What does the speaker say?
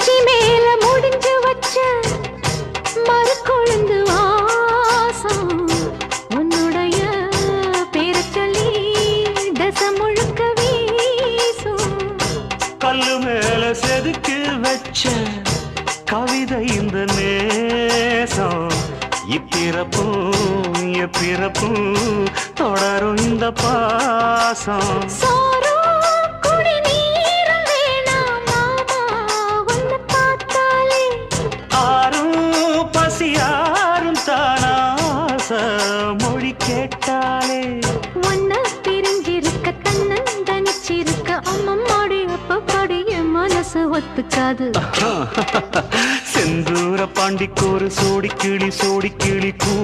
உச்சி மேல முடிஞ்சு வச்ச மறு கொழுந்து வாசம் உன்னுடைய பேரை சொல்லி தசம் முழுக்க வீசும். கல்லு மேல செதுக்கு வச்ச கவிதை இந்த நேசம் இப்பிறப்பும் எப்பிறப்பும் தொடரும் இந்த பாசம். பசியாரும் தானாச மொழி கேட்டாலே ஒன்ன பிரிஞ்சிருக்க தன்னந்தனிச்சிருக்க அம்மம்மாடி அப்பப்படி என் மனசு ஒத்துக்காது. செந்தூர பாண்டிக்கோரு சோடி கிளி கூ